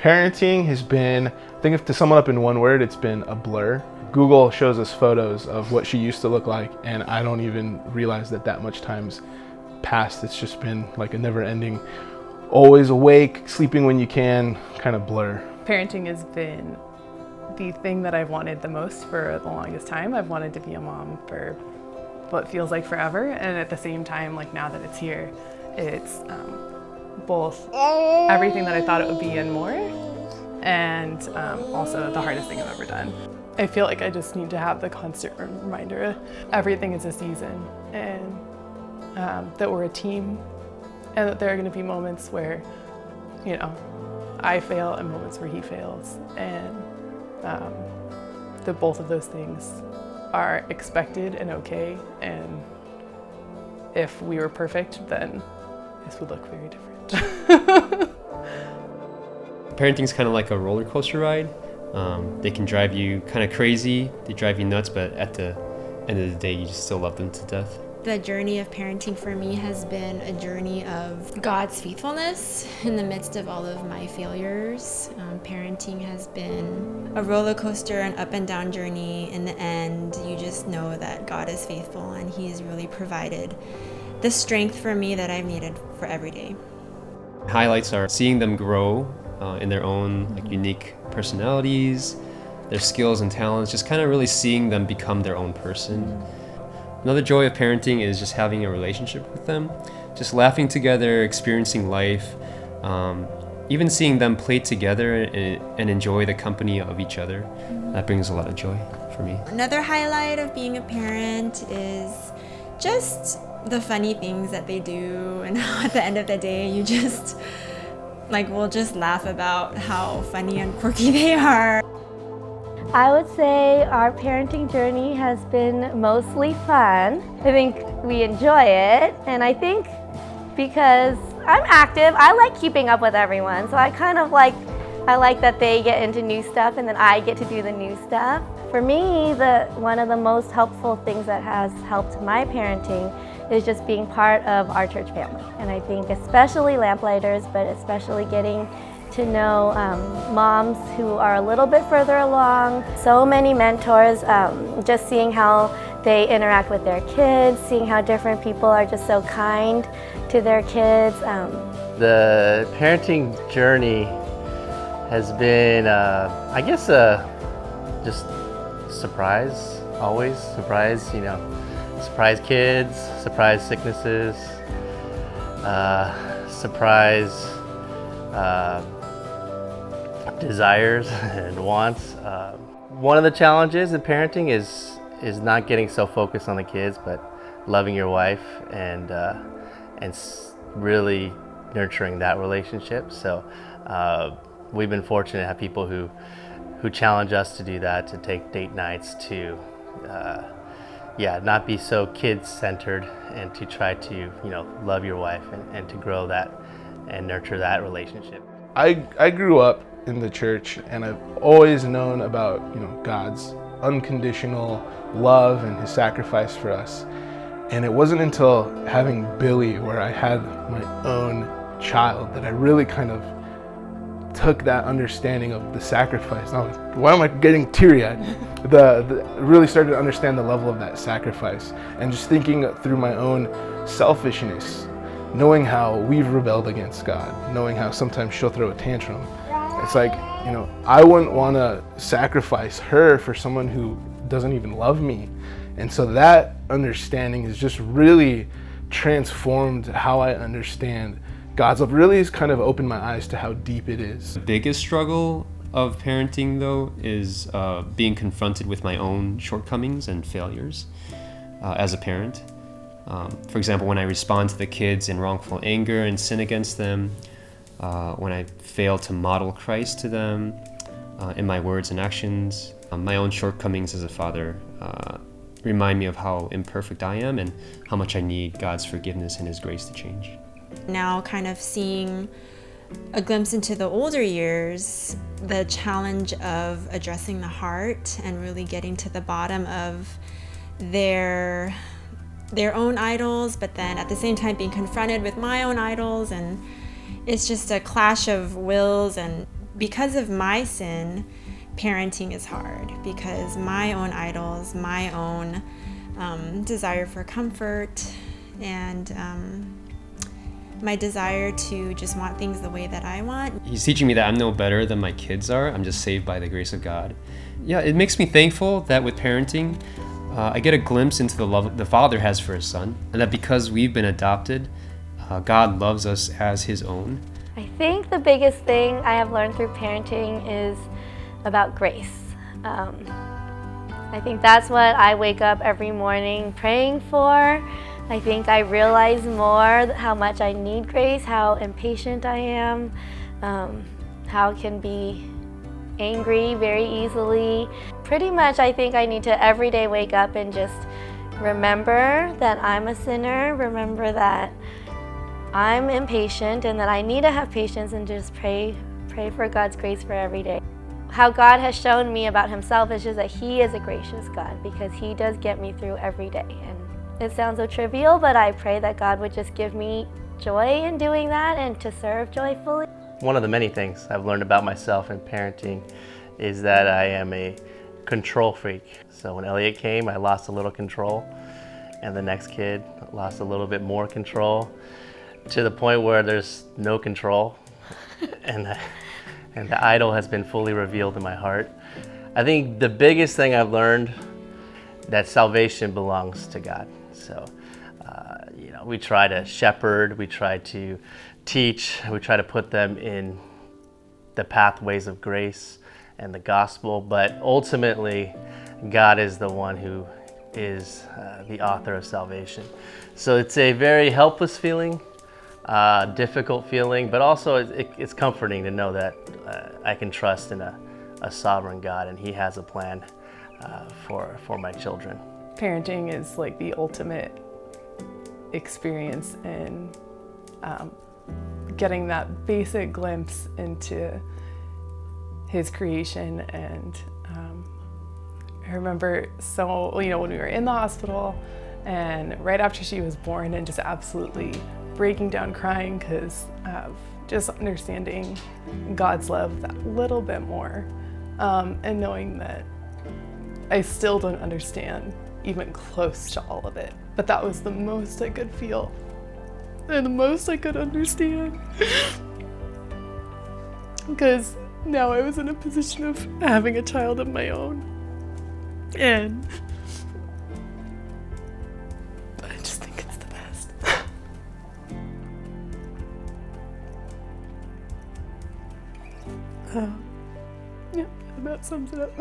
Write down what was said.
Parenting has been, I think if to sum it up in one word, it's been a blur. Google shows us photos of what she used to look like, and I don't even realize that much time's passed. It's just been like a never-ending, always awake, sleeping when you can kind of blur. Parenting has been the thing that I've wanted the most for the longest time. I've wanted to be a mom for what feels like forever, and at the same time, like now that it's here, it's both everything that I thought it would be and more, and also the hardest thing I've ever done. I feel like I just need to have the constant reminder everything is a season, and that we're a team, and that there are going to be moments where, you know, I fail and moments where he fails, and that both of those things are expected and okay, and if we were perfect, then this would look very different. Parenting's kind of like a roller coaster ride. They can drive you kind of crazy, they drive you nuts, but at the end of the day, you just still love them to death. The journey of parenting for me has been a journey of God's faithfulness in the midst of all of my failures. Parenting has been a roller coaster, an up and down journey. In the end, you just know that God is faithful and He's really provided the strength for me that I've needed for every day. Highlights are seeing them grow in their own unique personalities, their skills and talents, just kind of really seeing them become their own person. Another joy of parenting is just having a relationship with them, just laughing together, experiencing life, even seeing them play together and enjoy the company of each other. That brings a lot of joy for me. Another highlight of being a parent is just the funny things that they do, and how at the end of the day you just we'll just laugh about how funny and quirky they are. I would say our parenting journey has been mostly fun. I think we enjoy it, and I think because I'm active, I like keeping up with everyone, so I like that they get into new stuff and then I get to do the new stuff. For me, one of the most helpful things that has helped my parenting is just being part of our church family. And I think especially Lamplighters, but especially getting to know moms who are a little bit further along. So many mentors, just seeing how they interact with their kids, seeing how different people are just so kind to their kids. The parenting journey has been, I guess, just surprise, always surprise, surprise kids, surprise sicknesses, surprise desires and wants. One of the challenges in parenting is not getting so focused on the kids, but loving your wife and really nurturing that relationship. So we've been fortunate to have people who challenge us to do that, to take date nights, to not be so kid-centered, and to try to love your wife and to grow that and nurture that relationship. I grew up in the church, and I've always known about God's unconditional love and His sacrifice for us. And it wasn't until having Billy, where I had my own child, that I really kind of took that understanding of the sacrifice. Now, why am I getting teary-eyed? Really started to understand the level of that sacrifice, and just thinking through my own selfishness, knowing how we've rebelled against God, knowing how sometimes she'll throw a tantrum. It's like, I wouldn't want to sacrifice her for someone who doesn't even love me. And so that understanding has just really transformed how I understand God's love. Really has kind of opened my eyes to how deep it is. The biggest struggle of parenting, though, is being confronted with my own shortcomings and failures as a parent. For example, when I respond to the kids in wrongful anger and sin against them, when I fail to model Christ to them in my words and actions, my own shortcomings as a father remind me of how imperfect I am and how much I need God's forgiveness and His grace to change. Now kind of seeing a glimpse into the older years, the challenge of addressing the heart and really getting to the bottom of their own idols, but then at the same time being confronted with my own idols, and it's just a clash of wills and because of my sin, parenting is hard because my own idols, my own desire for comfort, and my desire to just want things the way that I want. He's teaching me that I'm no better than my kids are. I'm just saved by the grace of God. Yeah, it makes me thankful that with parenting, I get a glimpse into the love the Father has for His Son, and that because we've been adopted, God loves us as His own. I think the biggest thing I have learned through parenting is about grace. I think that's what I wake up every morning praying for. I think I realize more how much I need grace, how impatient I am, how I can be angry very easily. Pretty much I think I need to every day wake up and just remember that I'm a sinner, remember that I'm impatient and that I need to have patience, and just pray for God's grace for every day. How God has shown me about Himself is just that He is a gracious God, because He does get me through every day. And it sounds so trivial, but I pray that God would just give me joy in doing that and to serve joyfully. One of the many things I've learned about myself in parenting is that I am a control freak. So when Elliot came, I lost a little control, and the next kid lost a little bit more control, to the point where there's no control, and the idol has been fully revealed in my heart. I think the biggest thing I've learned, that salvation belongs to God. So, we try to shepherd, we try to teach, we try to put them in the pathways of grace and the gospel, but ultimately, God is the one who is the author of salvation. So it's a very helpless feeling, difficult feeling, but also it's comforting to know that I can trust in a sovereign God, and He has a plan for my children. Parenting is like the ultimate experience in getting that basic glimpse into His creation. And I remember when we were in the hospital and right after she was born, and just absolutely breaking down crying because of just understanding God's love that little bit more, and knowing that I still don't understand even close to all of it, but that was the most I could feel and the most I could understand. Because now I was in a position of having a child of my own, and I just think it's the best. Yeah, that sums it up.